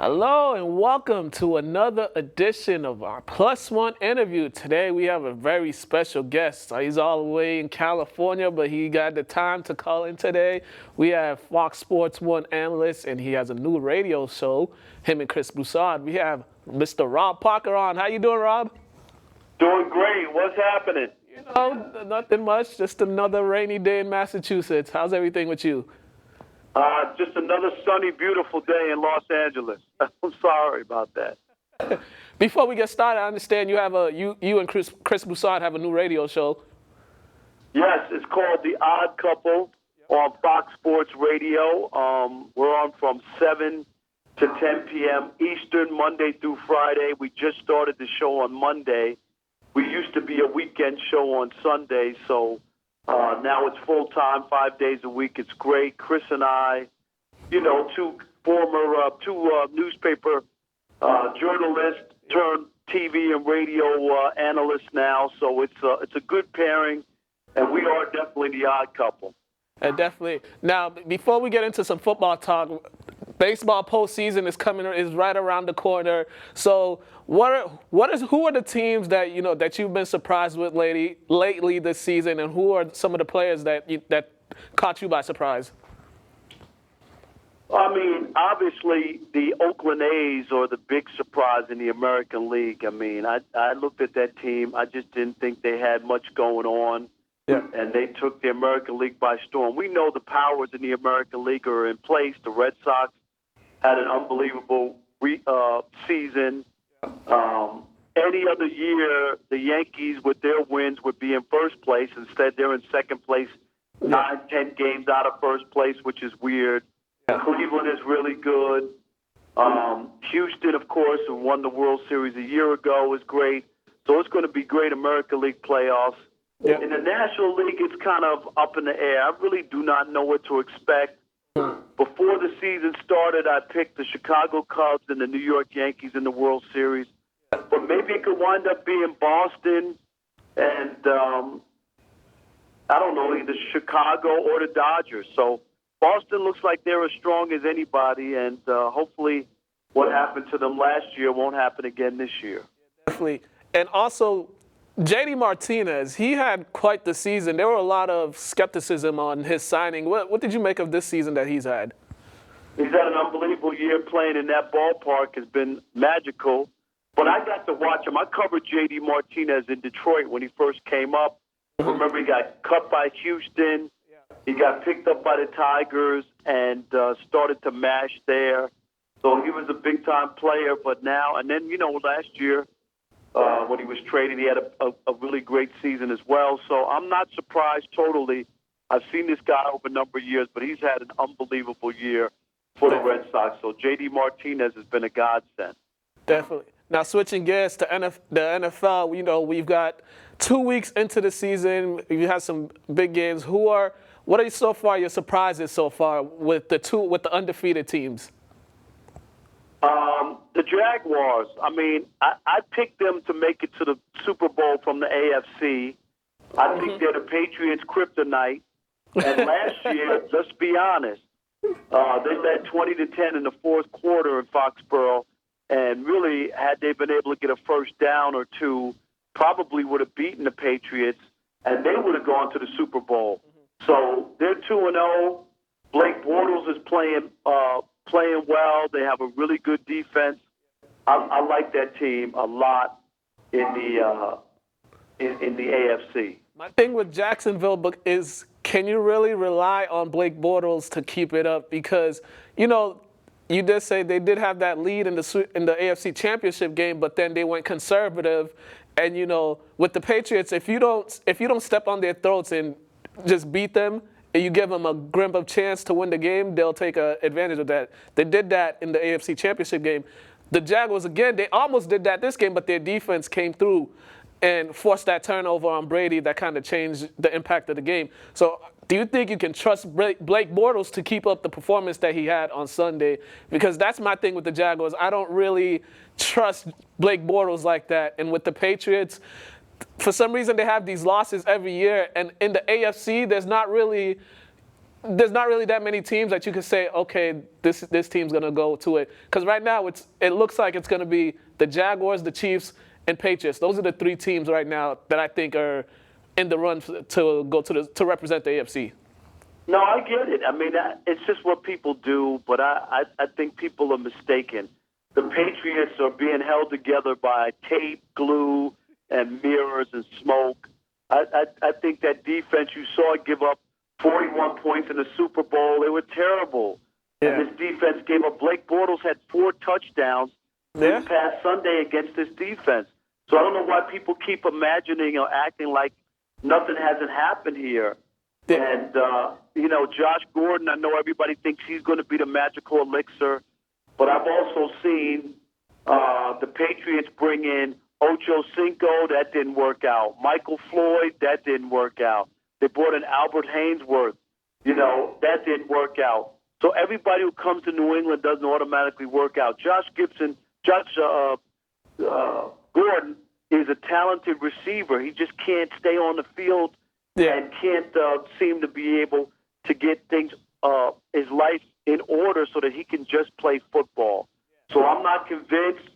Hello and welcome to another edition of our Plus One interview. Today we have a very special guest. He's all the way in California, but he got the time to call in today. We have Fox Sports 1 analyst, and he has a new radio show, him and Chris Broussard. We have Mr. Rob Parker on. How you doing, Rob? Doing great. What's happening? Nothing much. Just another rainy day in Massachusetts. How's everything with you? Just another sunny, beautiful day in Los Angeles. I'm sorry about that. Before we get started, I understand you have you and Chris Broussard have a new radio show. Yes, it's called The Odd Couple on Fox Sports Radio. We're on from 7 to 10 p.m. Eastern, Monday through Friday. We just started the show on Monday. We used to be a weekend show on Sunday, so now it's full-time, 5 days a week. It's great. Chris and I, two newspaper journalists turned TV and radio analysts now, so it's a good pairing, and we are definitely the odd couple. Definitely. Now, before we get into some football talk, baseball postseason is right around the corner. So, who are the teams that that you've been surprised with lately this season, and who are some of the players that caught you by surprise? I mean, obviously, the Oakland A's are the big surprise in the American League. I mean, I looked at that team. I just didn't think they had much going on. Yeah. And they took the American League by storm. We know the powers in the American League are in place. The Red Sox had an unbelievable season. Any other year, the Yankees, with their wins, would be in first place. Instead, they're in second place, 9, 10 games out of first place, which is weird. Yeah. Cleveland is really good. Houston, of course, who won the World Series a year ago, is great. So it's going to be great American League playoffs. Yeah. In the National League, it's kind of up in the air. I really do not know what to expect. Before the season started, I picked the Chicago Cubs and the New York Yankees in the World Series. But maybe it could wind up being Boston and, I don't know, either Chicago or the Dodgers. So Boston looks like they're as strong as anybody, and hopefully what happened to them last year won't happen again this year. Definitely. And also, JD Martinez, he had quite the season. There were a lot of skepticism on his signing. What did you make of this season that he's had? He's had an unbelievable year playing in that ballpark. Has been magical. But I got to watch him. I covered JD Martinez in Detroit when he first came up. Remember, he got cut by Houston. He got picked up by the Tigers and started to mash there. So he was a big-time player. But now, and then, last year, when he was traded, he had a really great season as well. So I'm not surprised totally. I've seen this guy over a number of years, but he's had an unbelievable year for the Red Sox. So J.D. Martinez has been a godsend. Definitely. Now, switching gears to the NFL, we've got 2 weeks into the season. You have some big games. What are so far your surprises so far with the undefeated teams? The Jaguars. I mean, I picked them to make it to the Super Bowl from the AFC. I think they're the Patriots' kryptonite. And last year, let's be honest, they led 20-10 in the fourth quarter in Foxborough, and really, had they been able to get a first down or two, probably would have beaten the Patriots, and they would have gone to the Super Bowl. So they're 2-0. Blake Bortles is playing well. They have a really good defense. I like that team a lot in the AFC. My thing with Jacksonville is, can you really rely on Blake Bortles to keep it up? Because you did say they did have that lead in the AFC Championship game, but then they went conservative. And with the Patriots, if you don't step on their throats and just beat them, and you give them a grim of chance to win the game, they'll take advantage of that. They did that in the AFC Championship game. The Jaguars, again, they almost did that this game, but their defense came through and forced that turnover on Brady that kind of changed the impact of the game. So do you think you can trust Blake Bortles to keep up the performance that he had on Sunday? Because that's my thing with the Jaguars. I don't really trust Blake Bortles like that. And with the Patriots, for some reason, they have these losses every year. And in the AFC, there's not really there's not really that many teams that you can say, okay, this team's gonna go to it. Because right now it looks like it's gonna be the Jaguars, the Chiefs, and Patriots. Those are the three teams right now that I think are in the run to go to represent the AFC. No, I get it. I mean, it's just what people do, but I think people are mistaken. The Patriots are being held together by tape, glue, and mirrors and smoke. I think that defense, you saw it give up 41 points in the Super Bowl. They were terrible. Yeah. And this defense gave up. Blake Bortles had 4 touchdowns this past Sunday against this defense. So I don't know why people keep imagining or acting like nothing hasn't happened here. Yeah. And, Josh Gordon, I know everybody thinks he's going to be the magical elixir, but I've also seen the Patriots bring in Ocho Cinco. That didn't work out. Michael Floyd, that didn't work out. They brought in Albert Hainsworth. That didn't work out. So everybody who comes to New England doesn't automatically work out. Josh Gordon is a talented receiver. He just can't stay on the field and can't seem to be able to get things, his life in order so that he can just play football. So I'm not convinced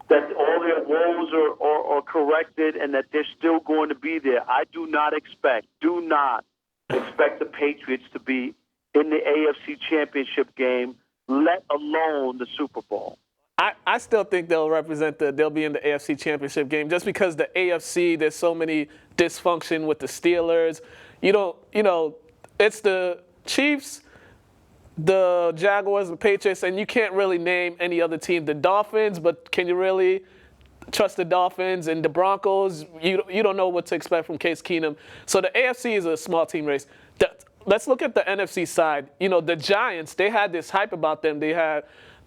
that all their woes are corrected and that they're still going to be there. I do not expect the Patriots to be in the AFC Championship game, let alone the Super Bowl. I still think they'll be in the AFC Championship game just because the AFC, there's so many dysfunction with the Steelers. It's the Chiefs, the Jaguars, the Patriots, and you can't really name any other team. The Dolphins, but can you really trust the Dolphins? And the Broncos, you don't know what to expect from Case Keenum. So the AFC is a small team race. Let's look at the NFC side. The Giants, they had this hype about them.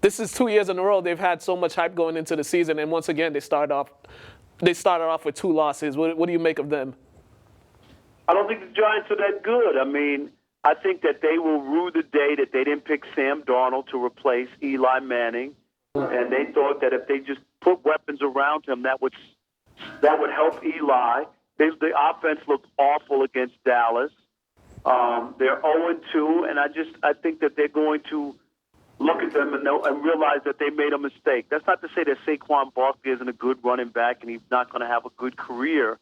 This is 2 years in a row they've had so much hype going into the season, and once again they started off with 2 losses. What do you make of them? I don't think the Giants are that good. I mean, I think that they will rue the day that they didn't pick Sam Darnold to replace Eli Manning, and they thought that if they just put weapons around him, that would help Eli. The offense looked awful against Dallas. They're 0-2, and I think that they're going to look at them and realize that they made a mistake. That's not to say that Saquon Barkley isn't a good running back and he's not going to have a good career.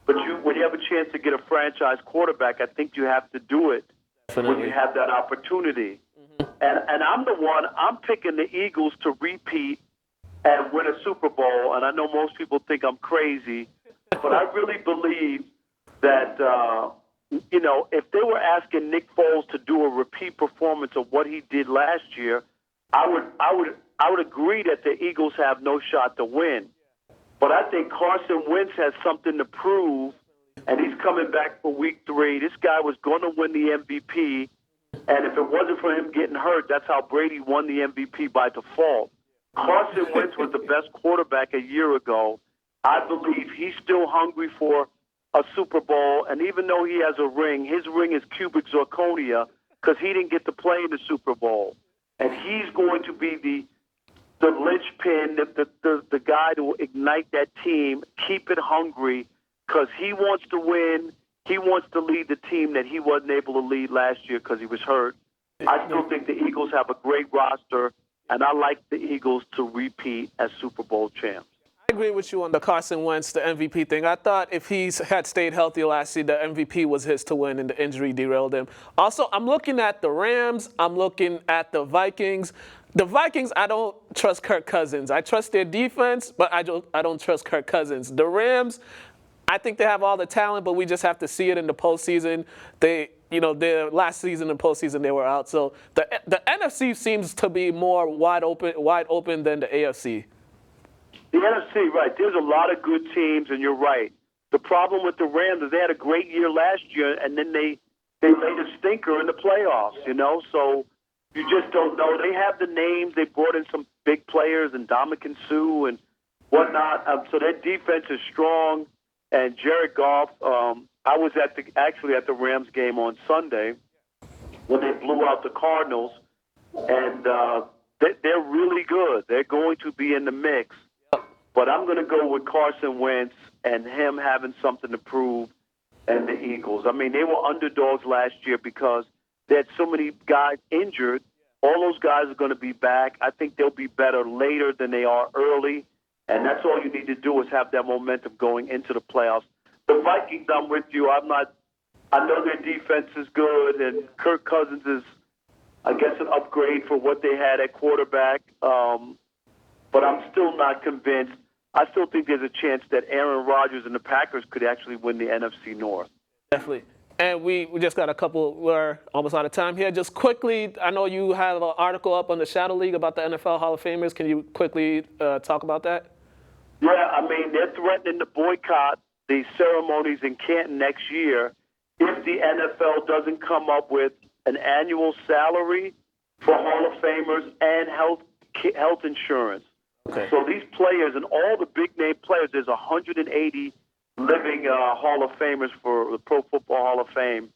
But when you have a chance to get a franchise quarterback, I think you have to do it when you have that opportunity. Mm-hmm. And I'm picking the Eagles to repeat and win a Super Bowl. And I know most people think I'm crazy, but I really believe that if they were asking Nick Foles to do a repeat performance of what he did last year, I would agree that the Eagles have no shot to win. But I think Carson Wentz has something to prove, and he's coming back for week 3. This guy was going to win the MVP, and if it wasn't for him getting hurt, that's how Brady won the MVP by default. Carson Wentz was the best quarterback a year ago. I believe he's still hungry for a Super Bowl, and even though he has a ring, his ring is cubic zirconia because he didn't get to play in the Super Bowl. And he's going to be the linchpin, the guy to ignite that team, keep it hungry, because he wants to win. He wants to lead the team that he wasn't able to lead last year because he was hurt. I still think the Eagles have a great roster, and I like the Eagles to repeat as Super Bowl champs. I agree with you on the Carson Wentz, the MVP thing. I thought if he had stayed healthy last year, the MVP was his to win, and the injury derailed him. Also, I'm looking at the Rams. I'm looking at the Vikings. The Vikings, I don't trust Kirk Cousins. I trust their defense, but I don't trust Kirk Cousins. The Rams, I think they have all the talent, but we just have to see it in the postseason. Their last season in the postseason, they were out. So the NFC seems to be more wide open than the AFC. The NFC, right. There's a lot of good teams, and you're right. The problem with the Rams is they had a great year last year, and then they made a stinker in the playoffs, So you just don't know. They have the names. They brought in some big players and Ndamukong Suh and whatnot. So their defense is strong. And Jared Goff, I was actually at the Rams game on Sunday when they blew out the Cardinals, and they're really good. They're going to be in the mix. But I'm going to go with Carson Wentz and him having something to prove and the Eagles. I mean, they were underdogs last year because They had so many guys injured. All those guys are going to be back. I think they'll be better later than they are early. And that's all you need to do is have that momentum going into the playoffs. The Vikings, I'm with you. I know their defense is good, and Kirk Cousins is, I guess, an upgrade for what they had at quarterback. But I'm still not convinced. I still think there's a chance that Aaron Rodgers and the Packers could actually win the NFC North. Definitely. And we just got a couple, we're almost out of time here. Just quickly, I know you have an article up on the Shadow League about the NFL Hall of Famers. Can you quickly talk about that? Yeah, I mean, they're threatening to boycott the ceremonies in Canton next year if the NFL doesn't come up with an annual salary for Hall of Famers and health insurance. Okay. So these players and all the big-name players, there's 180 living Hall of Famers for the Pro Football Hall of Fame,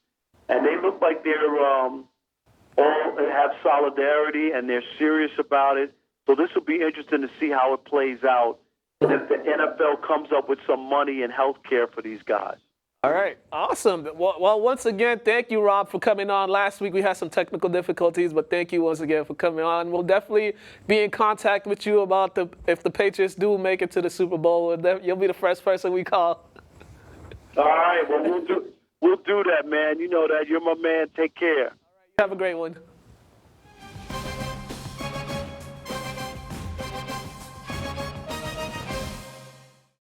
and they look like they're all have solidarity and they're serious about it. So this will be interesting to see how it plays out and if the NFL comes up with some money and health care for these guys. All right, awesome. Well, once again, thank you, Rob, for coming on. Last week we had some technical difficulties, but thank you once again for coming on. We'll definitely be in contact with you about if the Patriots do make it to the Super Bowl. You'll be the first person we call. All right, well, we'll do that, man. You know that. You're my man. Take care. Have a great one.